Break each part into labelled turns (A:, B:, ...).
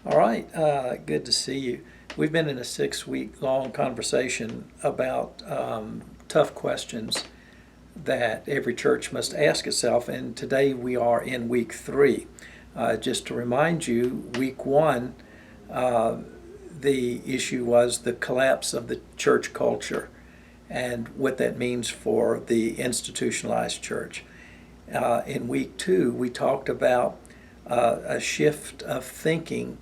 A: All right, good to see you. We've been in a 6 week long conversation about tough questions that every church must ask itself, and today we are in week 3. Just to remind you, week 1, uh, the issue was the collapse of the church culture and what that means for the institutionalized church. In week 2, we talked about a shift of thinking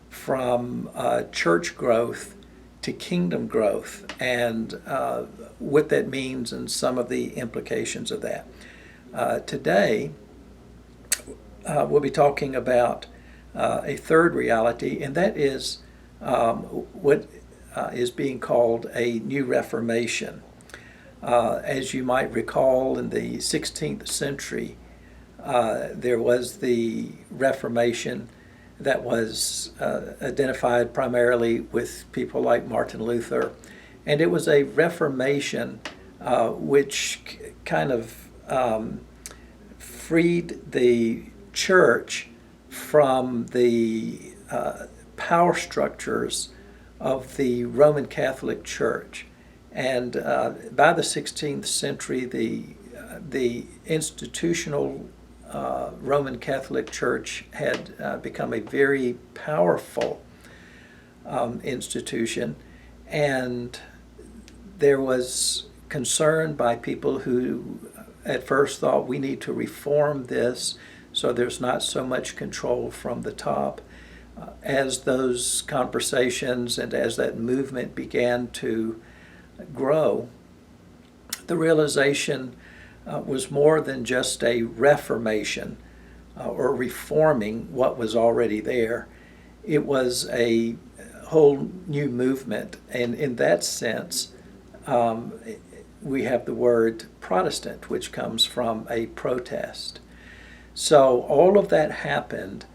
A: from church growth to kingdom growth and what that means and some of the implications of that. Today, we'll be talking about a third reality, and that is what is being called a new Reformation. As you might recall, in the 16th century, there was the Reformation that was identified primarily with people like Martin Luther. And it was a Reformation which kind of freed the church from the power structures of the Roman Catholic Church. And by the 16th century, the institutional Roman Catholic Church had become a very powerful institution, and there was concern by people who at first thought we need to reform this so there's not so much control from the top. As those conversations and as that movement began to grow, the realization was more than just a reformation or reforming what was already there. It was a whole new movement, and in that sense, we have the word Protestant, which comes from a protest. So all of that happened,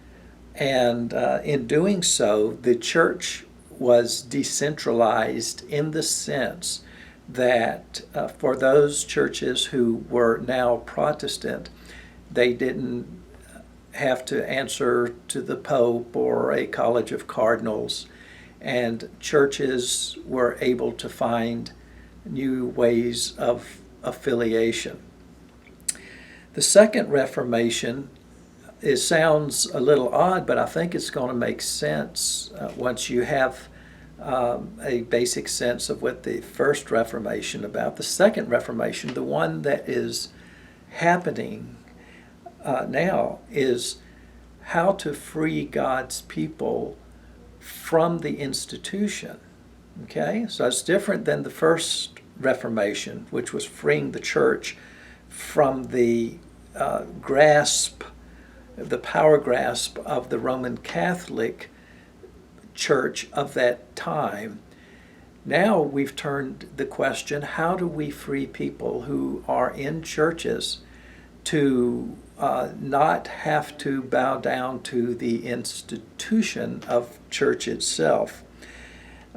A: and in doing so, the church was decentralized in the sense that for those churches who were now Protestant, they didn't have to answer to the Pope or a college of cardinals, and churches were able to find new ways of affiliation. The second Reformation, it sounds a little odd, but I think it's going to make sense once you have a basic sense of what the first Reformation about. The second Reformation, the one that is happening now, is how to free God's people from the institution. Okay, so it's different than the first Reformation, which was freeing the church from the power grasp of the Roman Catholic Church of that time. Now we've turned the question, how do we free people who are in churches to not have to bow down to the institution of church itself?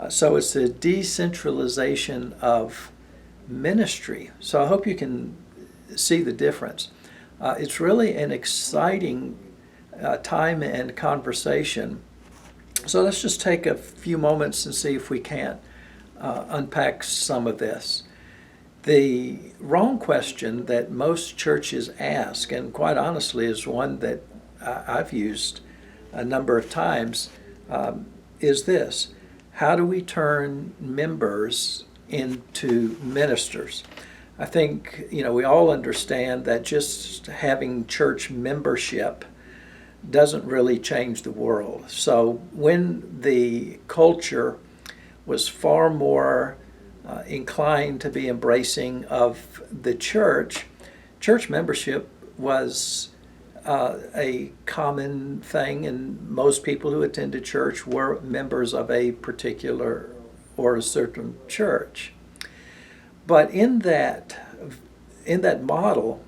A: So it's a decentralization of ministry. So I hope you can see the difference. It's really an exciting time and conversation. So let's just take a few moments and see if we can't unpack some of this. The wrong question that most churches ask, and quite honestly is one that I've used a number of times, is this: how do we turn members into ministers? I think, we all understand that just having church membership doesn't really change the world. So when the culture was far more inclined to be embracing of the church membership was a common thing, and most people who attended church were members of a particular or a certain church. But in that model,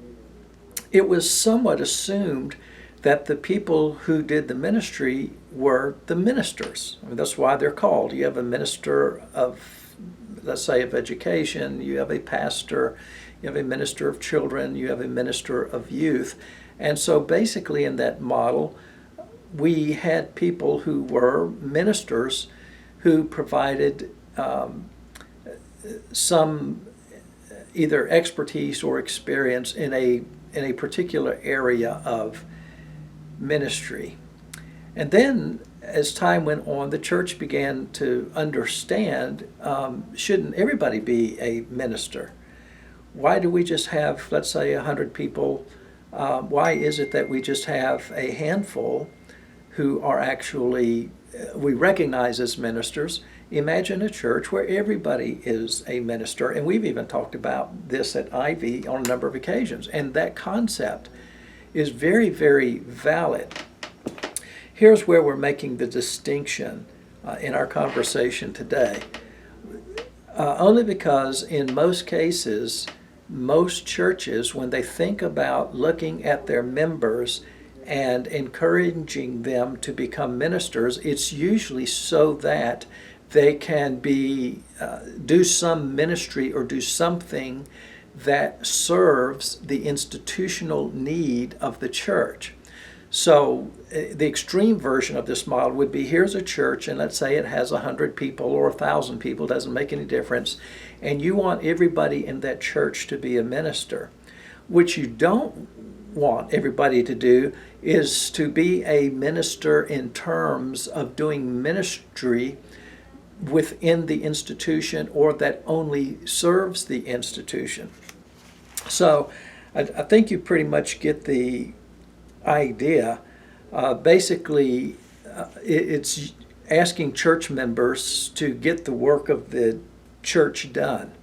A: it was somewhat assumed that the people who did the ministry were the ministers. I mean, that's why they're called. You have a minister of, let's say, of education, you have a pastor, you have a minister of children, you have a minister of youth. And so basically in that model, we had people who were ministers who provided some either expertise or experience in a particular area of ministry. And then as time went on, the church began to understand, shouldn't everybody be a minister? Why do we just have, let's say, 100 people? Why is it that we just have a handful who are actually, we recognize as ministers? Imagine a church where everybody is a minister, and we've even talked about this at Ivy on a number of occasions, and that concept is very, very valid. Here's where we're making the distinction in our conversation today. Only because in most cases, most churches, when they think about looking at their members and encouraging them to become ministers, it's usually so that they can do some ministry or do something that serves the institutional need of the church. So the extreme version of this model would be, here's a church, and let's say it has 100 people or 1,000 people, doesn't make any difference, and you want everybody in that church to be a minister. What you don't want everybody to do is to be a minister in terms of doing ministry within the institution or that only serves the institution. So I think you pretty much get the idea. Basically, it's asking church members to get the work of the church done.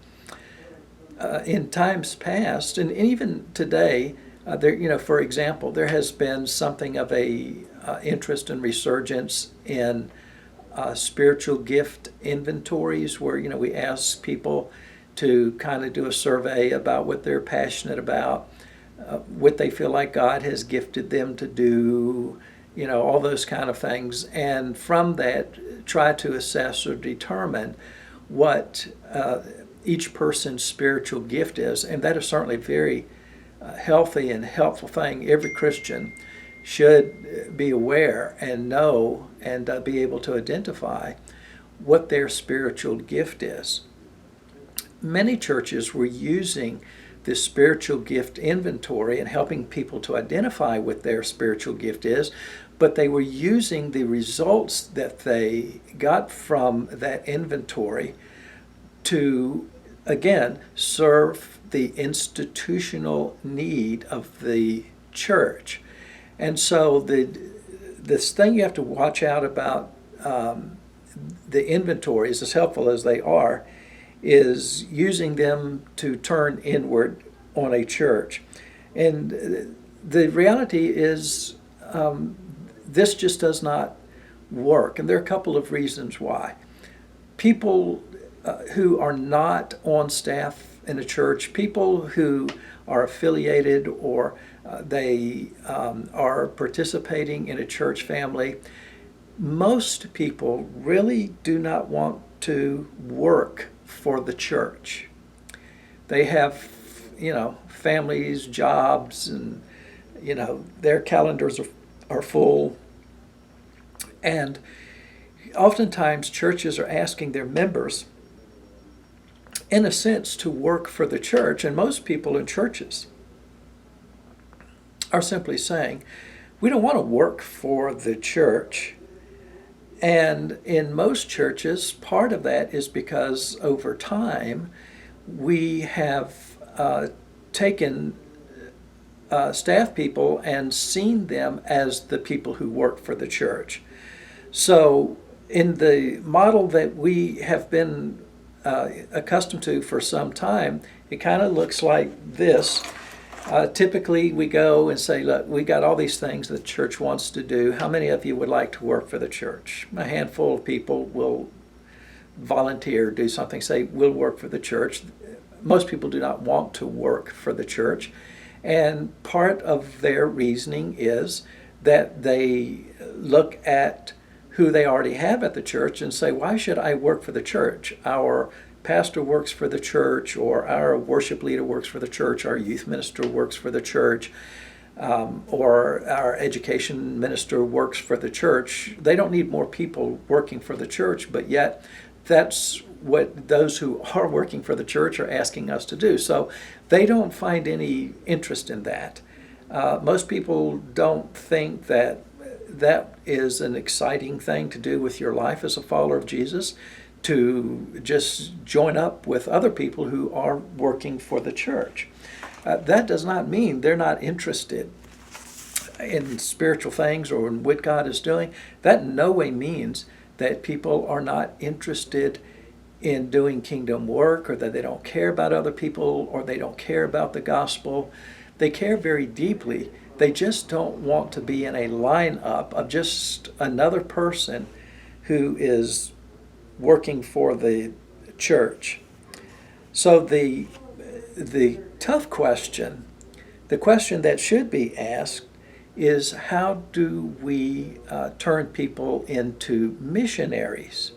A: In times past, and even today, for example, there has been something of a interest and resurgence in spiritual gift inventories, where we ask people to kind of do a survey about what they're passionate about, what they feel like God has gifted them to do, all those kind of things, and from that try to assess or determine what each person's spiritual gift is. And that is certainly a very healthy and helpful thing. Every Christian should be aware and know and be able to identify what their spiritual gift is. Many churches were using this spiritual gift inventory and helping people to identify what their spiritual gift is, but they were using the results that they got from that inventory to, again, serve the institutional need of the church. And so this thing you have to watch out about the inventories, as helpful as they are, is using them to turn inward on a church. And the reality is this just does not work. And there are a couple of reasons why. People who are not on staff in a church, people who are affiliated or they are participating in a church family, most people really do not want to work for the church. They have, families, jobs, and, their calendars are full. And oftentimes churches are asking their members, in a sense, to work for the church. And most people in churches are simply saying, we don't want to work for the church. And in most churches, part of that is because over time we have taken staff people and seen them as the people who work for the church. So in the model that we have been accustomed to for some time, it kind of looks like this. Typically we go and say, look, we got all these things that the church wants to do. How many of you would like to work for the church? A handful of people will volunteer, do something, say, we'll work for the church. Most people do not want to work for the church. And part of their reasoning is that they look at who they already have at the church and say, why should I work for the church? Our pastor works for the church, or our worship leader works for the church, our youth minister works for the church. or our education minister works for the church. They don't need more people working for the church, but yet that's what those who are working for the church are asking us to do. So they don't find any interest in that. Most people don't think that that is an exciting thing to do with your life as a follower of Jesus, to just join up with other people who are working for the church. That does not mean they're not interested in spiritual things or in what God is doing. That in no way means that people are not interested in doing kingdom work, or that they don't care about other people, or they don't care about the gospel. They care very deeply. They just don't want to be in a lineup of just another person who is working for the church. So the tough question, the question that should be asked, is how do we turn people into missionaries?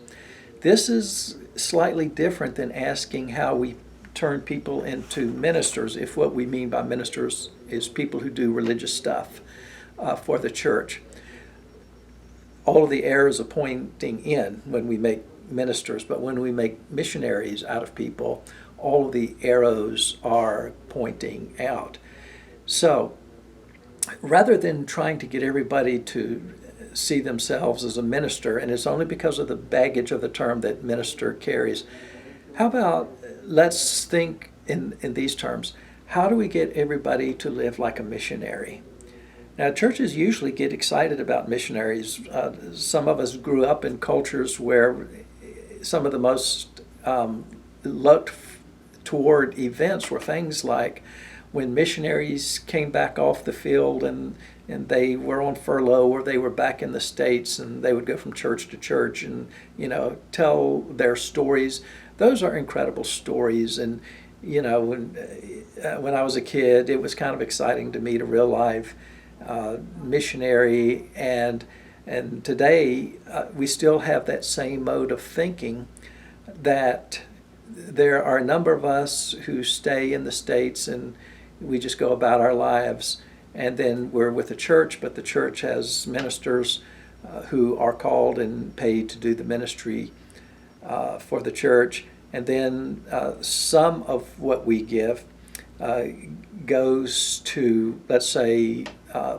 A: This is slightly different than asking how we turn people into ministers, if what we mean by ministers is people who do religious stuff for the church. All of the arrows are pointing in when we make ministers, but when we make missionaries out of people, all of the arrows are pointing out. So rather than trying to get everybody to see themselves as a minister, and it's only because of the baggage of the term that minister carries, how about let's think in these terms. How do we get everybody to live like a missionary? Now, churches usually get excited about missionaries. Some of us grew up in cultures where some of the most looked toward events were things like when missionaries came back off the field and they were on furlough, or they were back in the States, and they would go from church to church and, tell their stories. Those are incredible stories. And, when I was a kid, it was kind of exciting to meet a real live missionary. And today, we still have that same mode of thinking, that there are a number of us who stay in the States and we just go about our lives, and then we're with the church, but the church has ministers who are called and paid to do the ministry for the church. And then some of what we give goes to, let's say,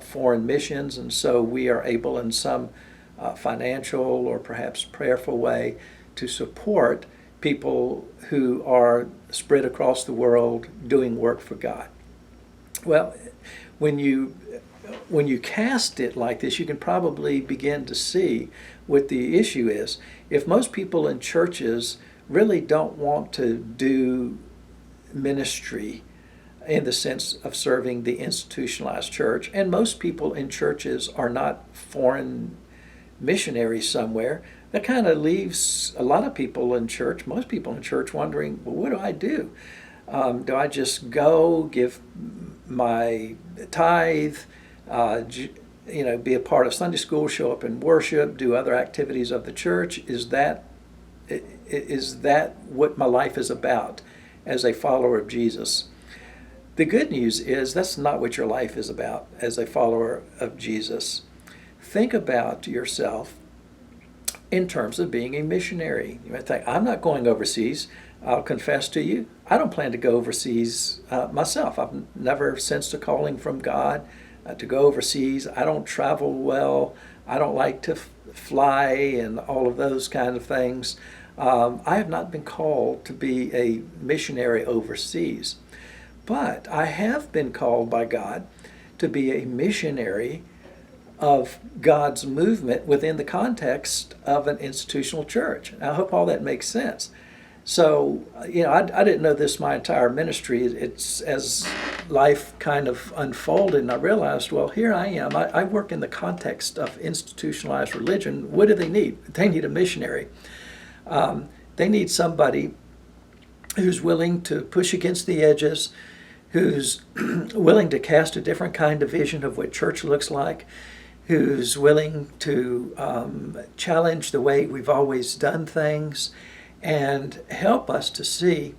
A: foreign missions, and so we are able in some financial or perhaps prayerful way to support people who are spread across the world doing work for God. Well, when you cast it like this, you can probably begin to see what the issue is. If most people in churches really don't want to do ministry in the sense of serving the institutionalized church, and most people in churches are not foreign missionaries somewhere, that kind of leaves a lot of people in church, most people in church, wondering, well, what do I do? Do I just go give my tithe, be a part of Sunday school, show up and worship, do other activities of the church? Is that what my life is about as a follower of Jesus? The good news is that's not what your life is about as a follower of Jesus. Think about yourself in terms of being a missionary. You might think, I'm not going overseas. I'll confess to you, I don't plan to go overseas myself. I've never sensed a calling from God to go overseas. I don't travel well. I don't like to fly and all of those kind of things. I have not been called to be a missionary overseas. But I have been called by God to be a missionary of God's movement within the context of an institutional church. I hope all that makes sense. So, I didn't know this my entire ministry. It's as life kind of unfolded, and I realized, well, here I am. I work in the context of institutionalized religion. What do they need? They need a missionary. They need somebody who's willing to push against the edges, who's willing to cast a different kind of vision of what church looks like, who's willing to challenge the way we've always done things, and help us to see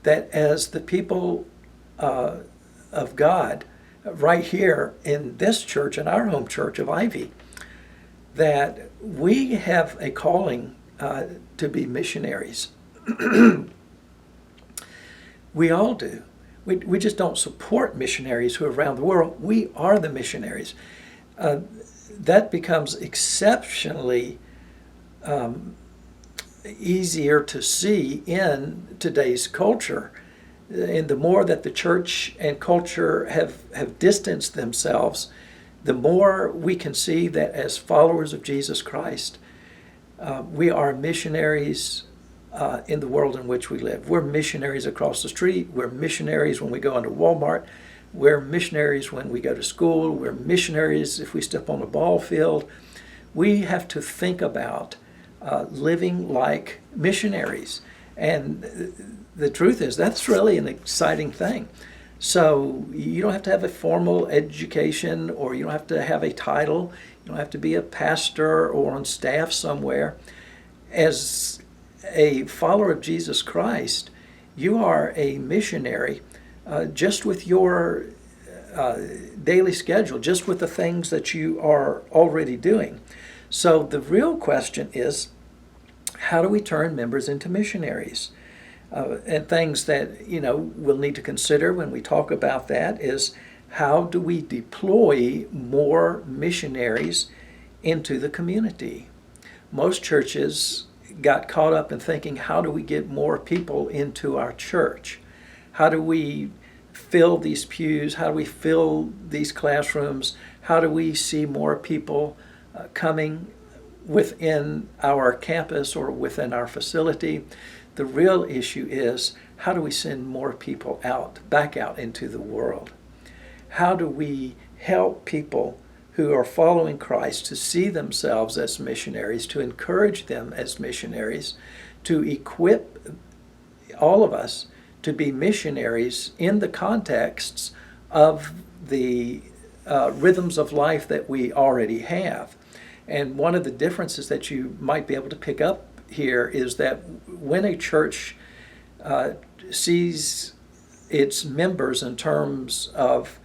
A: that as the people of God, right here in this church, in our home church of Ivy, that we have a calling to be missionaries. We all do. We just don't support missionaries who are around the world. We are the missionaries. That becomes exceptionally easier to see in today's culture. And the more that the church and culture have distanced themselves, the more we can see that as followers of Jesus Christ, we are missionaries in the world in which we live. We're missionaries across the street. We're missionaries when we go into Walmart. We're missionaries when we go to school. We're missionaries if we step on a ball field. We have to think about living like missionaries. And the truth is, that's really an exciting thing. So you don't have to have a formal education, or you don't have to have a title. You don't have to be a pastor or on staff somewhere. As a follower of Jesus Christ, you are a missionary just with your daily schedule, just with the things that you are already doing. So the real question is, how do we turn members into missionaries? And things that we'll need to consider when we talk about that is, how do we deploy more missionaries into the community? Most churches got caught up in thinking, how do we get more people into our church? How do we fill these pews? How do we fill these classrooms? How do we see more people coming within our campus or within our facility? The real issue is, how do we send more people back out into the world? How do we help people who are following Christ to see themselves as missionaries, to encourage them as missionaries, to equip all of us to be missionaries in the contexts of the rhythms of life that we already have? And one of the differences that you might be able to pick up here is that when a church sees its members in terms of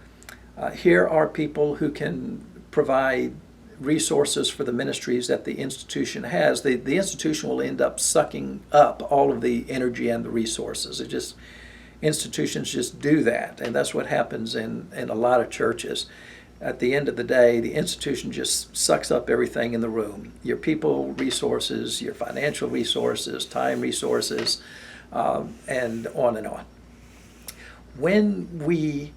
A: here are people who can provide resources for the ministries that the institution has, the institution will end up sucking up all of the energy and the resources. Institutions just do that, and that's what happens in a lot of churches. At the end of the day, the institution just sucks up everything in the room. Your people resources, your financial resources, time resources, and on and on. When we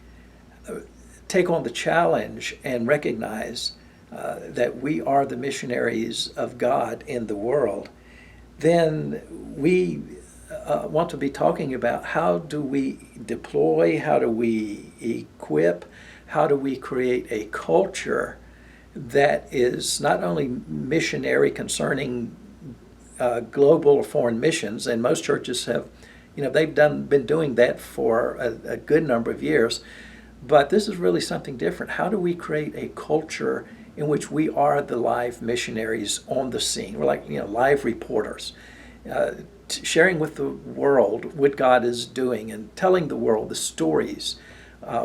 A: take on the challenge and recognize that we are the missionaries of God in the world, then we want to be talking about, how do we deploy, how do we equip, how do we create a culture that is not only missionary concerning global or foreign missions, and most churches have, they've been doing that for a good number of years, but this is really something different. How do we create a culture in which we are the live missionaries on the scene? We're like, live reporters, sharing with the world what God is doing and telling the world the stories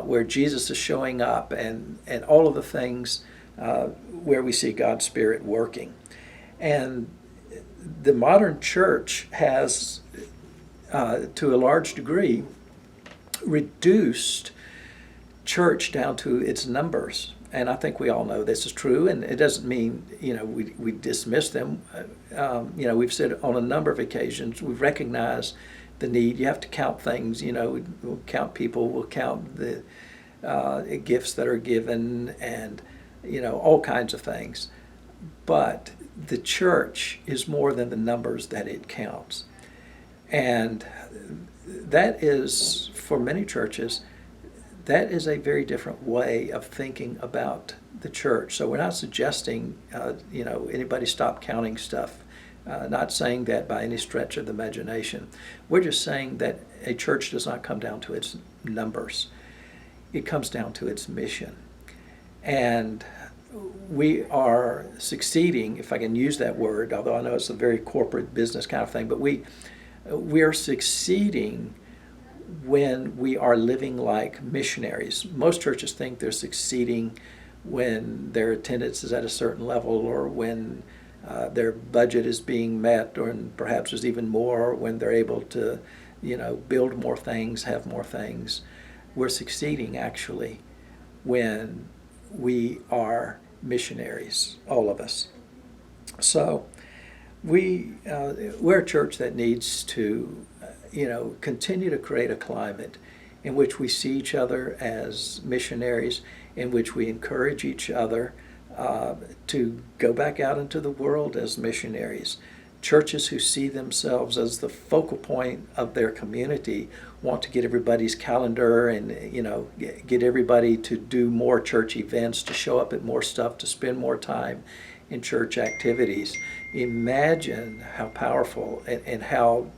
A: where Jesus is showing up, and all of the things where we see God's Spirit working. And the modern church has, to a large degree, reduced church down to its numbers. And I think we all know this is true, and it doesn't mean we dismiss them. We've said on a number of occasions, we've recognized the need. You have to count things. We'll count people, we'll count the gifts that are given, and all kinds of things. But the church is more than the numbers that it counts, and that is, for many churches, that is a very different way of thinking about the church. So we're not suggesting, anybody stop counting stuff. Not saying that by any stretch of the imagination. We're just saying that a church does not come down to its numbers. It comes down to its mission. And we are succeeding, if I can use that word, although I know it's a very corporate business kind of thing, but we are succeeding when we are living like missionaries. Most churches think they're succeeding when their attendance is at a certain level, or when their budget is being met, or perhaps there's even more, when they're able to, build more things, have more things. We're succeeding actually when we are missionaries, all of us. So we're a church that needs to, continue to create a climate in which we see each other as missionaries, in which we encourage each other to go back out into the world as missionaries. Churches who see themselves as the focal point of their community want to get everybody's calendar and get everybody to do more church events, to show up at more stuff, to spend more time in church activities. Imagine how powerful and how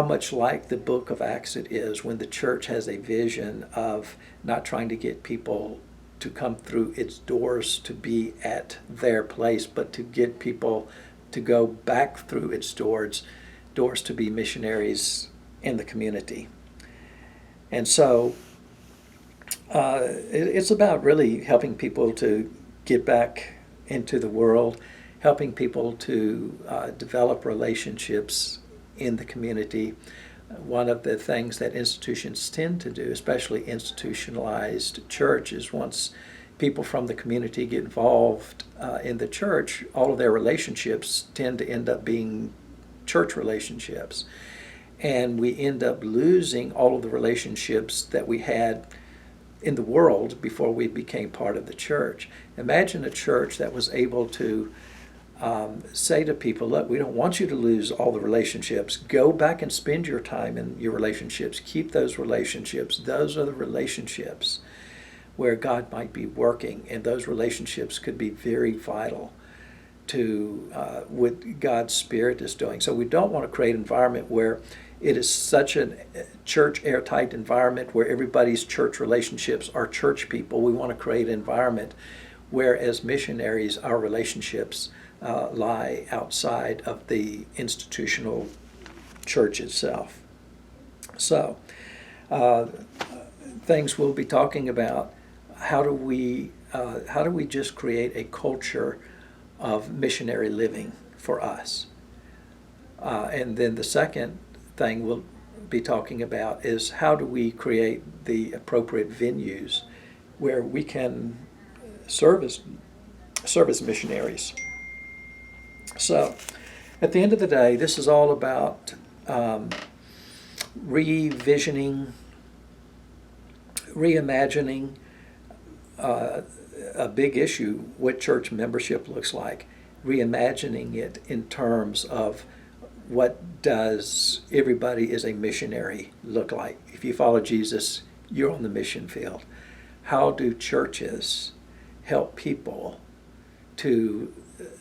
A: much like the book of Acts it is when the church has a vision of not trying to get people to come through its doors to be at their place, but to get people to go back through its doors to be missionaries in the community. And so it's about really helping people to get back into the world, helping people to develop relationships in the community. One of the things that institutions tend to do, especially institutionalized churches, once people from the community get involved in the church, all of their relationships tend to end up being church relationships. And we end up losing all of the relationships that we had in the world before we became part of the church. Imagine a church that was able to say to people, look, we don't want you to lose all the relationships. Go back and spend your time in your relationships. Keep those relationships. Those are the relationships where God might be working, and those relationships could be very vital to what God's Spirit is doing. So we don't want to create an environment where it is such a church airtight environment where everybody's church relationships are church people. We want to create an environment where, as missionaries, our relationships lie outside of the institutional church itself. So, things we'll be talking about: how do we just create a culture of missionary living for us? And then the second thing we'll be talking about is how do we create the appropriate venues where we can serve as missionaries. So, at the end of the day, this is all about reimagining a big issue, what church membership looks like, reimagining it in terms of what does everybody as a missionary look like. If you follow Jesus, you're on the mission field. How do churches help people to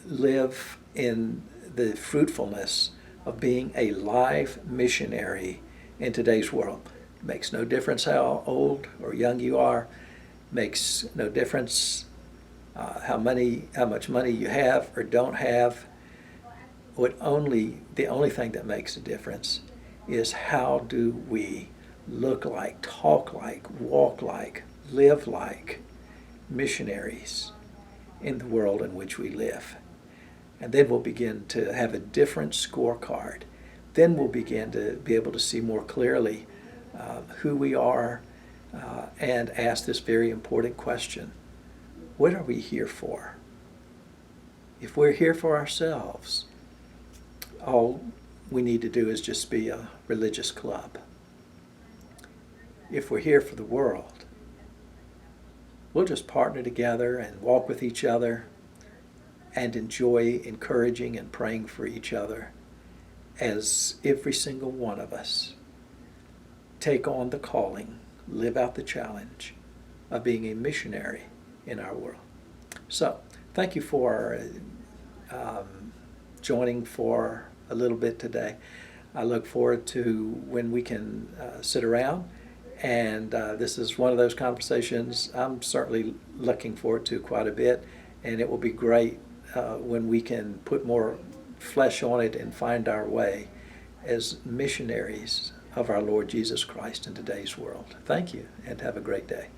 A: live in the fruitfulness of being a live missionary in today's world? It makes no difference how old or young you are. Makes no difference how much money you have or don't have. The only thing that makes a difference is how do we look like, talk like, walk like, live like missionaries in the world in which we live. And then we'll begin to have a different scorecard. Then we'll begin to be able to see more clearly who we are and ask this very important question: what are we here for? If we're here for ourselves, all we need to do is just be a religious club. If we're here for the world, we'll just partner together and walk with each other and enjoy encouraging and praying for each other as every single one of us take on the calling, live out the challenge of being a missionary in our world. So, thank you for joining for a little bit today. I look forward to when we can sit around, and this is one of those conversations I'm certainly looking forward to quite a bit, and it will be great when we can put more flesh on it and find our way as missionaries of our Lord Jesus Christ in today's world. Thank you, and have a great day.